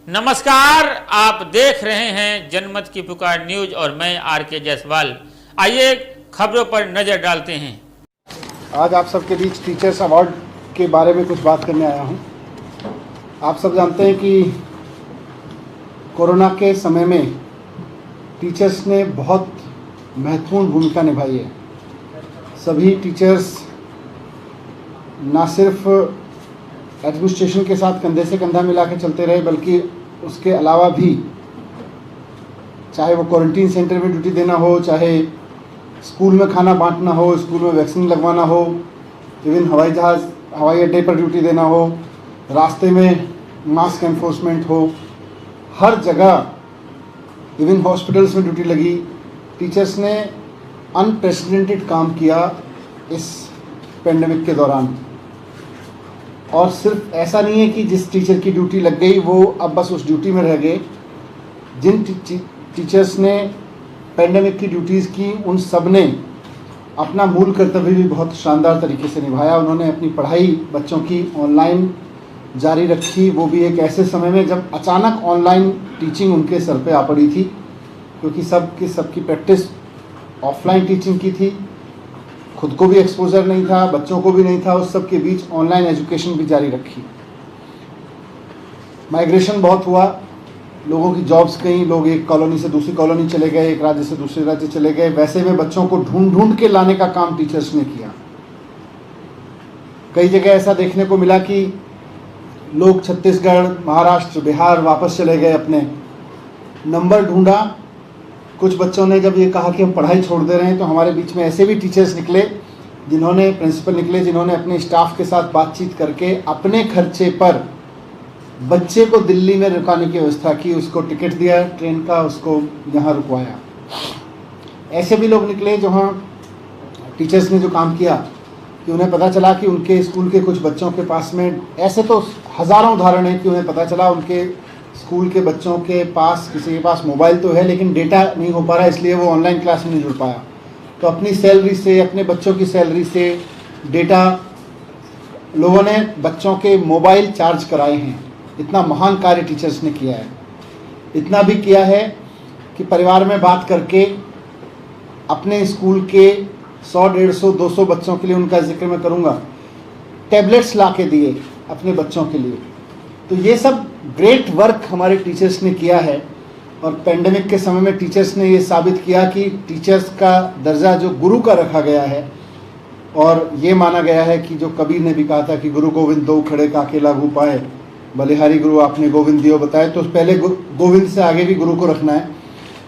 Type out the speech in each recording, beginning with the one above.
नमस्कार, आप देख रहे हैं जनमत की पुकार न्यूज और मैं आर.के. जायसवाल। आइए खबरों पर नजर डालते हैं। आज आप सबके बीच टीचर्स अवार्ड के बारे में कुछ बात करने आया हूं। आप सब जानते हैं कि कोरोना के समय में टीचर्स ने बहुत महत्वपूर्ण भूमिका निभाई है। सभी टीचर्स ना सिर्फ एडमिनिस्ट्रेशन के साथ कंधे से कंधा मिला के चलते रहे, बल्कि उसके अलावा भी चाहे वो क्वारंटीन सेंटर में ड्यूटी देना हो, चाहे स्कूल में खाना बांटना हो, स्कूल में वैक्सीन लगवाना हो, इवन हवाई अड्डे पर ड्यूटी देना हो, रास्ते में मास्क एनफोर्समेंट हो, हर जगह इवन हॉस्पिटल्स में ड्यूटी लगी। टीचर्स ने अनप्रेसिडेंटेड काम किया इस पेंडेमिक के दौरान। और सिर्फ ऐसा नहीं है कि जिस टीचर की ड्यूटी लग गई वो अब बस उस ड्यूटी में रह गए। जिन टीचर्स ने पेंडेमिक की ड्यूटीज़ की, उन सब ने अपना मूल कर्तव्य भी बहुत शानदार तरीके से निभाया। उन्होंने अपनी पढ़ाई बच्चों की ऑनलाइन जारी रखी, वो भी एक ऐसे समय में जब अचानक ऑनलाइन टीचिंग उनके सर पे आ पड़ी थी, क्योंकि सबकी प्रैक्टिस ऑफलाइन टीचिंग की थी। खुद को भी एक्सपोजर नहीं था, बच्चों को भी नहीं था, उस सब के बीच ऑनलाइन एजुकेशन भी जारी रखी। माइग्रेशन बहुत हुआ, लोगों की जॉब्स गई, लोग एक कॉलोनी से दूसरी कॉलोनी चले गए, एक राज्य से दूसरे राज्य चले गए। वैसे में बच्चों को ढूंढ के लाने का काम टीचर्स ने किया। कई जगह ऐसा देखने को मिला कि लोग छत्तीसगढ़, महाराष्ट्र, बिहार वापस चले गए, अपने नंबर ढूंढा। कुछ बच्चों ने जब ये कहा कि हम पढ़ाई छोड़ दे रहे हैं, तो हमारे बीच में ऐसे भी टीचर्स निकले, प्रिंसिपल निकले, जिन्होंने अपने स्टाफ के साथ बातचीत करके अपने खर्चे पर बच्चे को दिल्ली में रुकाने की व्यवस्था की, उसको टिकट दिया ट्रेन का, उसको यहाँ रुकवाया। ऐसे भी लोग निकले जहाँ टीचर्स ने जो काम किया कि उन्हें पता चला कि उनके स्कूल के कुछ बच्चों के पास में, ऐसे तो हज़ारों उदाहरण हैं कि उन्हें पता चला उनके स्कूल के बच्चों के पास, किसी के पास मोबाइल तो है लेकिन डेटा नहीं हो पा रहा, इसलिए वो ऑनलाइन क्लास में नहीं जुड़ पाया। तो अपनी सैलरी से, अपने बच्चों की सैलरी से डेटा लोगों ने बच्चों के मोबाइल चार्ज कराए हैं। इतना महान कार्य टीचर्स ने किया है। इतना भी किया है कि परिवार में बात करके अपने स्कूल के 100, 150, 200 बच्चों के लिए, उनका जिक्र मैं करूँगा, टैबलेट्स ला के दिए अपने बच्चों के लिए। तो ये सब ग्रेट वर्क हमारे टीचर्स ने किया है। और पेंडेमिक के समय में टीचर्स ने ये साबित किया कि टीचर्स का दर्जा जो गुरु का रखा गया है, और ये माना गया है कि जो कबीर ने भी कहा था कि गुरु गोविंद दो खड़े काके लागू पाए, बलिहारी गुरु आपने गोविंद दियो बताए, तो पहले गोविंद से आगे भी गुरु को रखना है।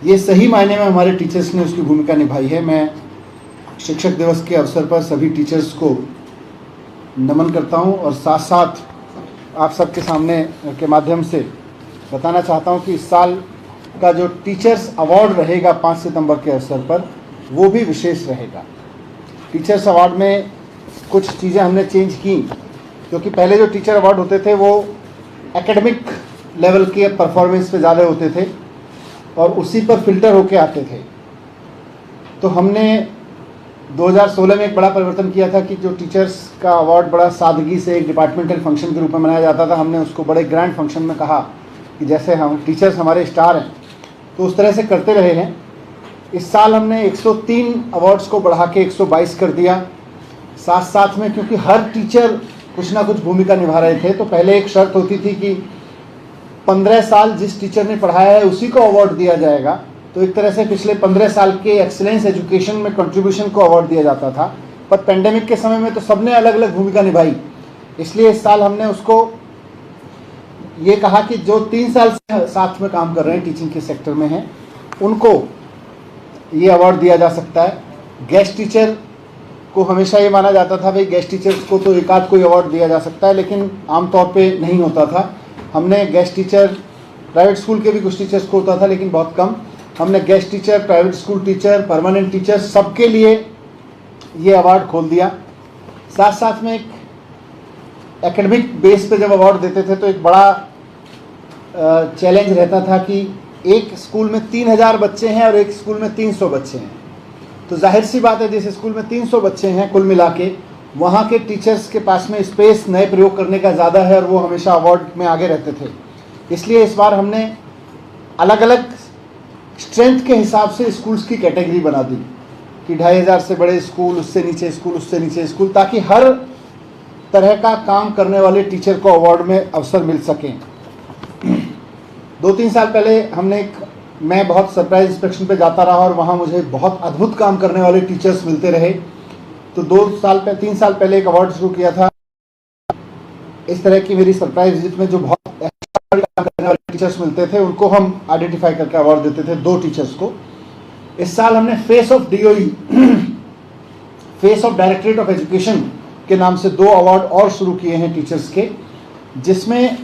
ये सही मायने में हमारे टीचर्स ने उसकी भूमिका निभाई है। मैं शिक्षक दिवस के अवसर पर सभी टीचर्स को नमन करता हूँ, और साथ साथ आप सबके सामने के माध्यम से बताना चाहता हूँ कि इस साल का जो टीचर्स अवार्ड रहेगा 5 सितंबर के अवसर पर, वो भी विशेष रहेगा। टीचर्स अवार्ड में कुछ चीज़ें हमने चेंज की, क्योंकि पहले जो टीचर अवार्ड होते थे वो एकेडमिक लेवल के परफॉर्मेंस पे ज़्यादा होते थे और उसी पर फिल्टर होके आते थे। तो हमने 2016 में एक बड़ा परिवर्तन किया था कि जो टीचर्स का अवार्ड बड़ा सादगी से एक डिपार्टमेंटल फंक्शन के रूप में मनाया जाता था, हमने उसको बड़े ग्रैंड फंक्शन में कहा कि जैसे हम टीचर्स हमारे स्टार हैं, तो उस तरह से करते रहे हैं। इस साल हमने 103 अवार्ड्स को बढ़ा के 122 कर दिया। साथ साथ में, क्योंकि हर टीचर कुछ ना कुछ भूमिका निभा रहे थे, तो पहले एक शर्त होती थी कि 15 साल जिस टीचर ने पढ़ाया है उसी को अवार्ड दिया जाएगा। तो एक तरह से पिछले 15 साल के एक्सीलेंस एजुकेशन में कंट्रीब्यूशन को अवार्ड दिया जाता था। पर पेंडेमिक के समय में तो सबने अलग अलग भूमिका निभाई, इसलिए इस साल हमने उसको ये कहा कि जो 3 साल से साथ में काम कर रहे हैं, टीचिंग के सेक्टर में हैं, उनको ये अवार्ड दिया जा सकता है। गेस्ट टीचर को हमेशा ये माना जाता था भाई गेस्ट टीचर्स को तो एक आध कोई अवार्ड दिया जा सकता है, लेकिन आमतौर पर नहीं होता था। हमने गेस्ट टीचर, प्राइवेट स्कूल के भी कुछ टीचर्स को होता था लेकिन बहुत कम, हमने guest teacher, private school teacher, permanent teacher, सबके लिए ये अवार्ड खोल दिया। साथ साथ में एक एकेडमिक बेस पे जब अवार्ड देते थे तो एक बड़ा चैलेंज रहता था कि एक स्कूल में 3000 बच्चे हैं और एक स्कूल में 300 बच्चे हैं। तो जाहिर सी बात है, जिस स्कूल में 300 बच्चे हैं कुल मिला के, वहाँ के टीचर्स के पास में स्पेस नए प्रयोग करने का ज़्यादा है और वो हमेशा अवार्ड में आगे रहते थे। इसलिए इस बार हमने अलग अलग स्ट्रेंथ के हिसाब से स्कूल्स की कैटेगरी बना दी कि 2500 से बड़े स्कूल, उससे नीचे स्कूल, उससे नीचे स्कूल, ताकि हर तरह का काम करने वाले टीचर को अवार्ड में अवसर मिल सकें। 2-3 साल पहले मैं बहुत सरप्राइज इंस्पेक्शन पे जाता रहा और वहाँ मुझे बहुत अद्भुत काम करने वाले टीचर्स मिलते रहे। तो 3 साल पहले एक अवार्ड शुरू किया था इस तरह की मेरी सरप्राइज विजिट में, जो बहुत काम करने वाले टीचर्स मिलते थे उनको हम आइडेंटिफाई करके अवार्ड देते थे 2 टीचर्स को। इस साल हमने face of DOE, face of directorate of education के नाम से 2 अवार्ड और शुरू किए हैं टीचर्स के, जिसमें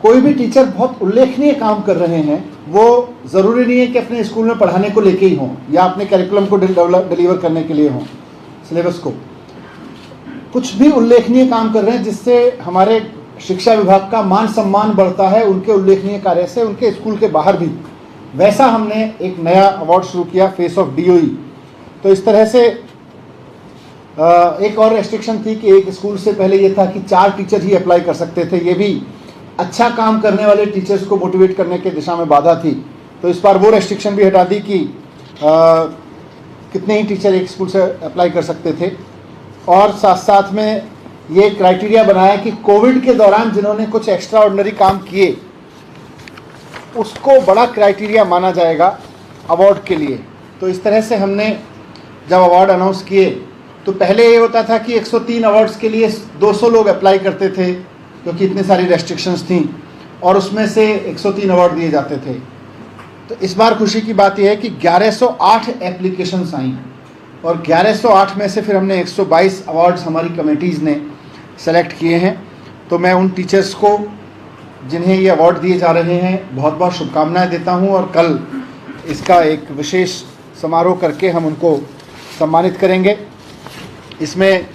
कोई भी टीचर बहुत उल्लेखनीय काम कर रहे हैं। वो ज़रूरी नहीं है कि अपने स्कूल में पढ़ाने को लेके ही हों या अपने करिकुलम को डिलीवर करने के लिए हों, सिलेबस को। कुछ भी उल्लेखनीय काम कर रहे हैं जिससे हमारे शिक्षा विभाग का मान सम्मान बढ़ता है उनके उल्लेखनीय कार्य से, उनके स्कूल के बाहर भी। वैसा हमने एक नया अवार्ड शुरू किया, फेस ऑफ DOE। तो इस तरह से एक और रेस्ट्रिक्शन थी कि एक स्कूल से पहले ये था कि 4 टीचर ही अप्लाई कर सकते थे। ये भी अच्छा काम करने वाले टीचर्स को मोटिवेट करने के दिशा में बाधा थी। तो इस बार वो रेस्ट्रिक्शन भी हटा दी कि कितने ही टीचर एक स्कूल से अप्लाई कर सकते थे। और साथ साथ में ये क्राइटेरिया बनाया कि कोविड के दौरान जिन्होंने कुछ एक्स्ट्रा ऑर्डिनरी काम किए उसको बड़ा क्राइटेरिया माना जाएगा अवार्ड के लिए। तो इस तरह से हमने जब अवार्ड अनाउंस किए तो पहले ये होता था कि 103 अवार्ड्स के लिए 200 लोग अप्लाई करते थे क्योंकि इतनी सारी रेस्ट्रिक्शंस थी, और उसमें से 103 अवार्ड दिए जाते थे। तो इस बार खुशी की बात यह है कि 1108 एप्लीकेशंस आई और 1108 में से फिर हमने 122 अवार्ड्स हमारी कमेटीज़ ने सेलेक्ट किए हैं। तो मैं उन टीचर्स को जिन्हें ये अवार्ड दिए जा रहे हैं बहुत बहुत शुभकामनाएं देता हूं, और कल इसका एक विशेष समारोह करके हम उनको सम्मानित करेंगे। इसमें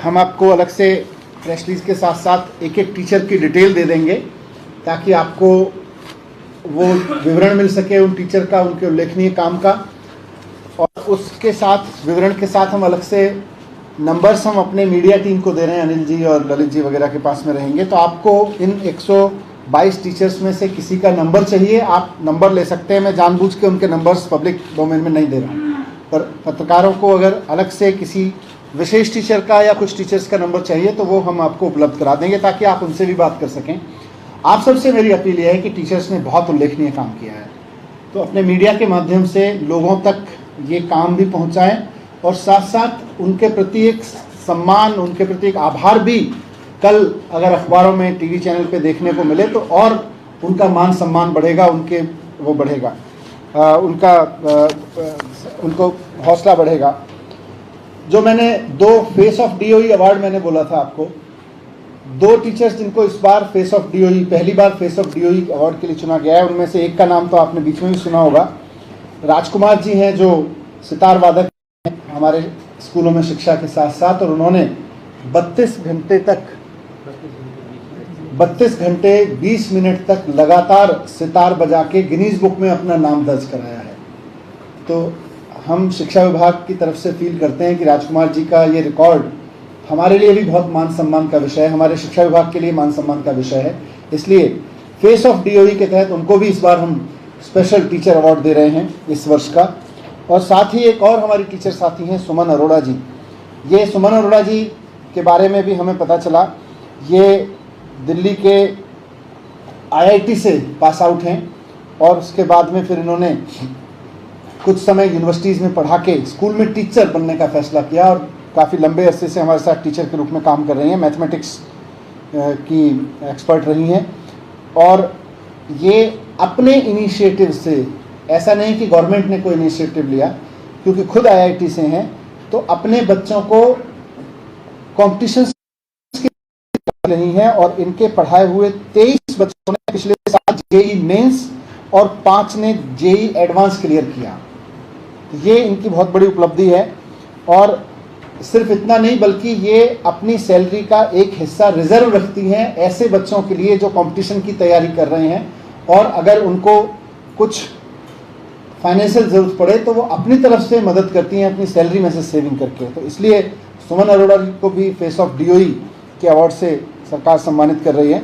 हम आपको अलग से प्रेस रिलीज के साथ साथ एक एक टीचर की डिटेल दे देंगे ताकि आपको वो विवरण मिल सके उन टीचर का, उनके उल्लेखनीय काम का। और उसके साथ विवरण के साथ हम अलग से नंबर्स हम अपने मीडिया टीम को दे रहे हैं, अनिल जी और ललित जी वगैरह के पास में रहेंगे। तो आपको इन 122 टीचर्स में से किसी का नंबर चाहिए, आप नंबर ले सकते हैं। मैं जानबूझ के उनके नंबर्स पब्लिक डोमेन में नहीं दे रहा हूँ, पर पत्रकारों को अगर अलग से किसी विशेष टीचर का या कुछ टीचर्स का नंबर चाहिए तो वो हम आपको उपलब्ध करा देंगे ताकि आप उनसे भी बात कर सकें। आप सबसे मेरी अपील यह है कि टीचर्स ने बहुत उल्लेखनीय काम किया है, तो अपने मीडिया के माध्यम से लोगों तक ये काम भी पहुँचाएँ और साथ साथ उनके प्रति एक सम्मान, उनके प्रति एक आभार भी कल अगर अखबारों में, टीवी चैनल पे देखने को मिले तो और उनका मान सम्मान बढ़ेगा, उनको हौसला बढ़ेगा। जो मैंने 2 फेस ऑफ DOE अवार्ड मैंने बोला था आपको, 2 टीचर्स जिनको इस बार फेस ऑफ DOE, पहली बार फेस ऑफ DOE अवार्ड के लिए चुना गया है, उनमें से एक का नाम तो आपने बीच में भी सुना होगा। राजकुमार जी हैं जो सितार वादक हमारे स्कूलों में शिक्षा के साथ साथ, और उन्होंने 32 घंटे 20 मिनट तक लगातार सितार बजा के गिनीज बुक में अपना नाम दर्ज कराया है। तो हम शिक्षा विभाग की तरफ से फील करते हैं कि राजकुमार जी का ये रिकॉर्ड हमारे लिए भी बहुत मान सम्मान का विषय है, हमारे शिक्षा विभाग के लिए मान सम्मान का विषय है। इसलिए फेस ऑफ DOE के तहत उनको भी इस बार हम स्पेशल टीचर अवार्ड दे रहे हैं इस वर्ष का। और साथ ही एक और हमारी टीचर साथी हैं सुमन अरोड़ा जी। ये सुमन अरोड़ा जी के बारे में भी हमें पता चला, ये दिल्ली के IIT से पास आउट हैं और उसके बाद में फिर इन्होंने कुछ समय यूनिवर्सिटीज़ में पढ़ा के स्कूल में टीचर बनने का फैसला किया और काफ़ी लंबे अरसे से हमारे साथ टीचर के रूप में काम कर रही हैं, मैथमेटिक्स की एक्सपर्ट रही हैं। और ये अपने इनिशिएटिव से, ऐसा नहीं कि गवर्नमेंट ने कोई इनिशिएटिव लिया, क्योंकि खुद IIT से हैं, तो अपने बच्चों को कॉम्पिटिशन्स रही हैं और इनके पढ़ाए हुए 23 बच्चों ने पिछले साल JEE मेंस और 5 ने JEE एडवांस क्लियर किया। ये इनकी बहुत बड़ी उपलब्धि है। और सिर्फ इतना नहीं बल्कि ये अपनी सैलरी का एक हिस्सा रिजर्व रखती हैं ऐसे बच्चों के लिए जो कंपटीशन की तैयारी कर रहे हैं, और अगर उनको कुछ फाइनेंशियल ज़रूरत पड़े तो वो अपनी तरफ से मदद करती हैं अपनी सैलरी में से सेविंग करके। तो इसलिए सुमन अरोड़ा को भी फेस ऑफ DOE के अवार्ड से सरकार सम्मानित कर रही है।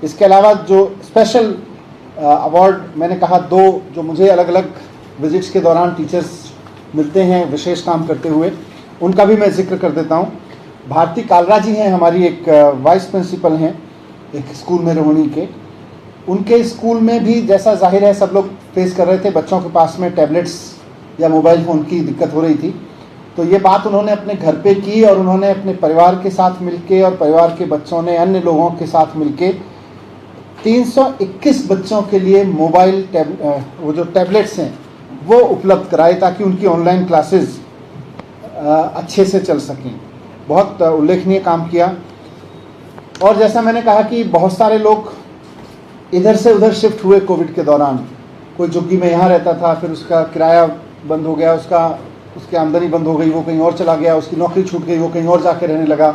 इसके अलावा जो स्पेशल अवार्ड मैंने कहा 2 जो मुझे अलग अलग विजिट्स के दौरान टीचर्स मिलते हैं विशेष काम करते हुए, उनका भी मैं जिक्र कर देता हूँ। भारती कालरा जी हैं, हमारी एक वाइस प्रिंसिपल हैं एक स्कूल में रोहिणी के। उनके स्कूल में भी जैसा जाहिर है सब लोग फेस कर रहे थे, बच्चों के पास में टैबलेट्स या मोबाइल फ़ोन की दिक्कत हो रही थी, तो ये बात उन्होंने अपने घर पे की और उन्होंने अपने परिवार के साथ मिलके और परिवार के बच्चों ने अन्य लोगों के साथ मिलके 321 बच्चों के लिए मोबाइल वो जो टैबलेट्स हैं वो उपलब्ध कराए ताकि उनकी ऑनलाइन क्लासेस अच्छे से चल सकें। बहुत उल्लेखनीय काम किया। और जैसा मैंने कहा कि बहुत सारे लोग इधर से उधर शिफ्ट हुए कोविड के दौरान। कोई झुग्गी में यहाँ रहता था, फिर उसका किराया बंद हो गया, उसकी आमदनी बंद हो गई, वो कहीं और चला गया, उसकी नौकरी छूट गई, वो कहीं और जाके रहने लगा।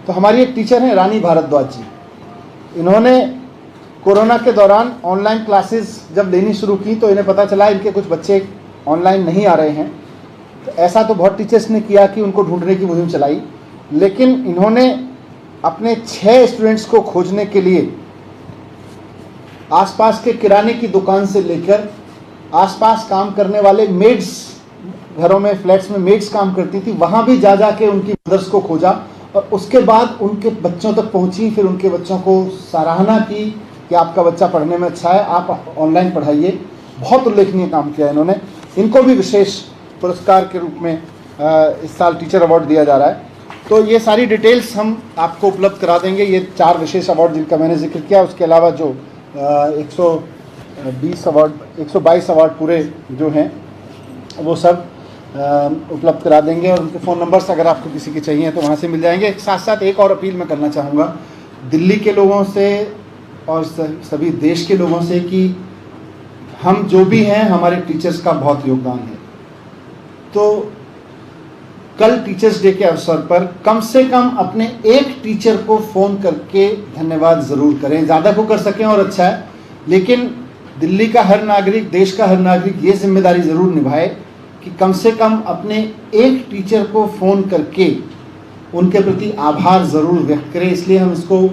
तो हमारी एक टीचर हैं रानी भारद्वाज जी, इन्होंने कोरोना के दौरान ऑनलाइन क्लासेस जब लेनी शुरू की तो इन्हें पता चला इनके कुछ बच्चे ऑनलाइन नहीं आ रहे हैं। तो ऐसा तो बहुत टीचर्स ने किया कि उनको ढूंढने की मुहिम चलाई, लेकिन इन्होंने अपने 6 स्टूडेंट्स को खोजने के लिए आसपास के किराने की दुकान से लेकर आसपास काम करने वाले मेड्स, घरों में फ्लैट्स में मेड्स काम करती थी, वहाँ भी जा जा के उनकी मदर्स को खोजा और उसके बाद उनके बच्चों तक पहुँची। फिर उनके बच्चों को सराहना की कि आपका बच्चा पढ़ने में अच्छा है, आप ऑनलाइन पढ़ाइए। बहुत उल्लेखनीय काम किया इन्होंने। इनको भी विशेष पुरस्कार के रूप में इस साल टीचर अवार्ड दिया जा रहा है। तो ये सारी डिटेल्स हम आपको उपलब्ध करा देंगे, ये 4 विशेष अवार्ड जिनका मैंने जिक्र किया। उसके अलावा जो 122 अवार्ड पूरे जो हैं वो सब उपलब्ध करा देंगे और उनके फ़ोन नंबर्स अगर आपको किसी के चाहिए तो वहाँ से मिल जाएंगे। साथ साथ एक और अपील मैं करना चाहूँगा दिल्ली के लोगों से और सभी देश के लोगों से कि हम जो भी हैं हमारे टीचर्स का बहुत योगदान है। तो कल टीचर्स डे के अवसर पर कम से कम अपने एक टीचर को फ़ोन करके धन्यवाद ज़रूर करें। ज़्यादा को कर सकें और अच्छा है, लेकिन दिल्ली का हर नागरिक, देश का हर नागरिक ये जिम्मेदारी ज़रूर निभाए कि कम से कम अपने एक टीचर को फ़ोन करके उनके प्रति आभार ज़रूर व्यक्त करें। इसलिए हम इसको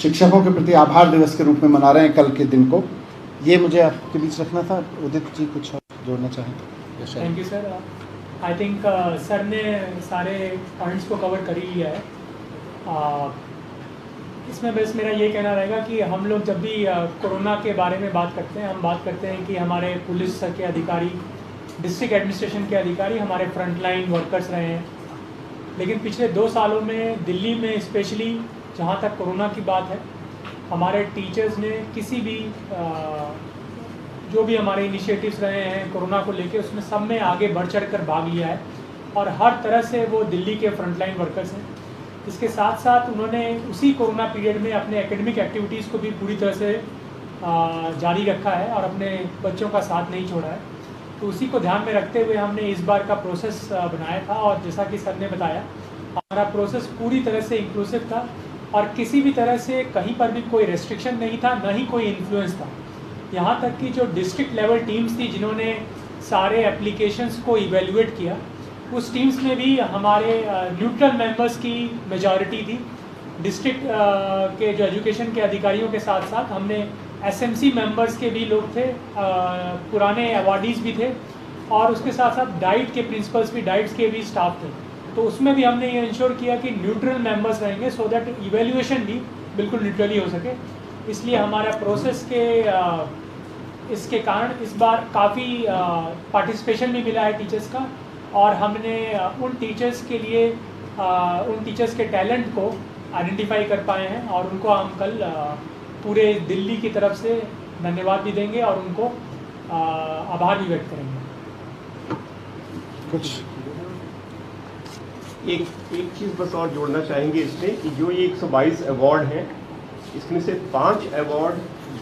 शिक्षकों के प्रति आभार दिवस के रूप में मना रहे हैं कल के दिन को। ये मुझे आपके बीच रखना था। उदित जी कुछ जोड़ना चाहें? Thank you sir. I think sir ने सारे पॉइंट्स को कवर कर ही लिया है। इसमें बस मेरा ये कहना रहेगा कि हम लोग जब भी कोरोना के बारे में बात करते हैं, हम बात करते हैं कि हमारे पुलिस के अधिकारी, डिस्ट्रिक्ट एडमिनिस्ट्रेशन के अधिकारी हमारे फ्रंटलाइन वर्कर्स रहे हैं। लेकिन पिछले 2 सालों में दिल्ली में स्पेशली जहाँ तक कोरोना की बात है, हमारे टीचर्स ने किसी भी जो भी हमारे इनिशिएटिव्स रहे हैं कोरोना को लेके, उसमें सब में आगे बढ़ चढ़ कर भाग लिया है और हर तरह से वो दिल्ली के फ्रंटलाइन वर्कर्स हैं। इसके साथ साथ उन्होंने उसी कोरोना पीरियड में अपने एकेडमिक एक्टिविटीज़ को भी पूरी तरह से जारी रखा है और अपने बच्चों का साथ नहीं छोड़ा है। तो उसी को ध्यान में रखते हुए हमने इस बार का प्रोसेस बनाया था और जैसा कि सर ने बताया, हमारा प्रोसेस पूरी तरह से इंक्लूसिव था और किसी भी तरह से कहीं पर भी कोई रेस्ट्रिक्शन नहीं था, न ही कोई इन्फ्लुएंस था। यहाँ तक कि जो डिस्ट्रिक्ट लेवल टीम्स थी जिन्होंने सारे एप्लीकेशंस को इवेल्युएट किया, उस टीम्स में भी हमारे न्यूट्रल मेंबर्स की मेजॉरिटी थी। डिस्ट्रिक्ट के जो एजुकेशन के अधिकारियों के साथ साथ हमने एसएमसी मेंबर्स के भी लोग थे, पुराने अवार्डीज़ भी थे और उसके साथ साथ डाइट के प्रिंसिपल्स भी, डाइट्स के भी स्टाफ थे। तो उसमें भी हमने ये इंश्योर किया कि न्यूट्रल मेंबर्स रहेंगे सो दैट इवेल्युएशन भी बिल्कुल न्यूट्रली हो सके। इसलिए हमारा प्रोसेस के इसके कारण इस बार काफ़ी पार्टिसिपेशन भी मिला है टीचर्स का और हमने उन टीचर्स के लिए उन टीचर्स के टैलेंट को आइडेंटिफाई कर पाए हैं और उनको हम कल पूरे दिल्ली की तरफ से धन्यवाद भी देंगे और उनको आभार भी व्यक्त करेंगे। कुछ एक चीज़ बस और जोड़ना चाहेंगे इसमें कि जो ये 122 अवार्ड हैं, इसमें से 5 अवार्ड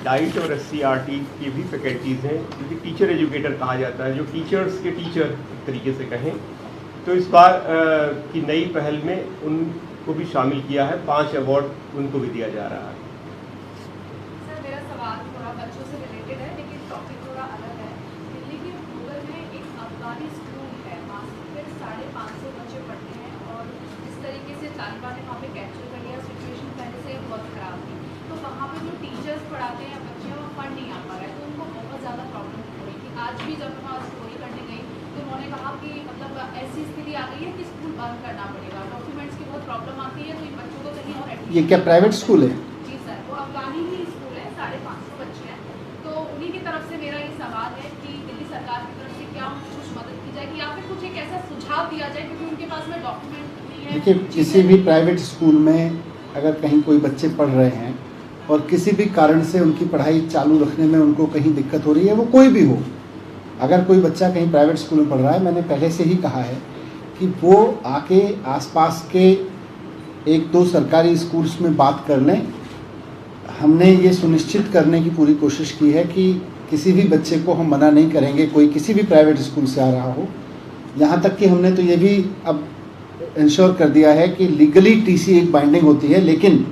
डाइट और SCRT की भी फैकल्टीज़ हैं, क्योंकि टीचर एजुकेटर कहा जाता है, जो टीचर्स के टीचर एक तरीके से कहें। तो इस बार की नई पहल में उनको भी शामिल किया है, 5 अवार्ड उनको भी दिया जा रहा है। सर मेरा सवाल थोड़ा बच्चों से रिलेटेड है लेकिन टॉपिक थोड़ा अलग है। दिल्ली के रूरल में एक अफगानी स्कूल है, वहाँ से 550 बच्चे पढ़ते हैं और जिस तरीके से तालिबान ने वहाँ पे कैप्चर कर लिया, सिचुएशन पहले से बहुत ख़राब थी। तो वहाँ पे जो भी जब मैं वहाँ स्टोरी करने गई तो उन्होंने कहा कि मतलब ऐसी स्थिति आ गई है कि स्कूल बंद करना पड़ेगा, डॉक्यूमेंट्स की बहुत प्रॉब्लम आती है, तो इन बच्चों को कहीं और admission ये क्या प्राइवेट स्कूल है? जी सर, वो अफगानी ही स्कूल है, 550 बच्चे हैं। तो उन्हीं की तरफ से मेरा ये सवाल है कि दिल्ली सरकार की तरफ से क्या कुछ मदद की जाएगी या फिर कुछ एक ऐसा सुझाव दिया जाए, क्योंकि उनके पास में डॉक्यूमेंट नहीं है। देखिए, किसी भी प्राइवेट स्कूल में अगर कहीं कोई बच्चे पढ़ रहे हैं और किसी भी कारण से उनकी पढ़ाई चालू रखने में उनको कहीं दिक्कत हो रही है, वो कोई भी हो, अगर कोई बच्चा कहीं प्राइवेट स्कूल में पढ़ रहा है, मैंने पहले से ही कहा है कि वो आके आसपास के 1-2 सरकारी स्कूल्स में बात कर लें। हमने ये सुनिश्चित करने की पूरी कोशिश की है कि किसी भी बच्चे को हम मना नहीं करेंगे, कोई किसी भी प्राइवेट स्कूल से आ रहा हो। यहाँ तक कि हमने तो ये भी अब इंश्योर कर दिया है कि लीगली टीसी एक बाइंडिंग होती है, लेकिन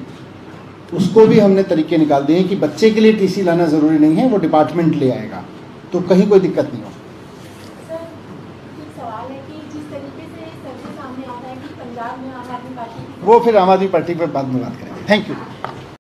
उसको भी हमने तरीके निकाल दिए हैं कि बच्चे के लिए टीसी लाना ज़रूरी नहीं है, वो डिपार्टमेंट ले आएगा, तो कहीं कोई दिक्कत नहीं हो। सर, एक सवाल है कि जिस तरीके से सर्वे सामने आ रहा है कि पंजाब में आम आदमी पार्टी वो फिर आम आदमी पार्टी पर बाद में बात करेंगे। Thank you.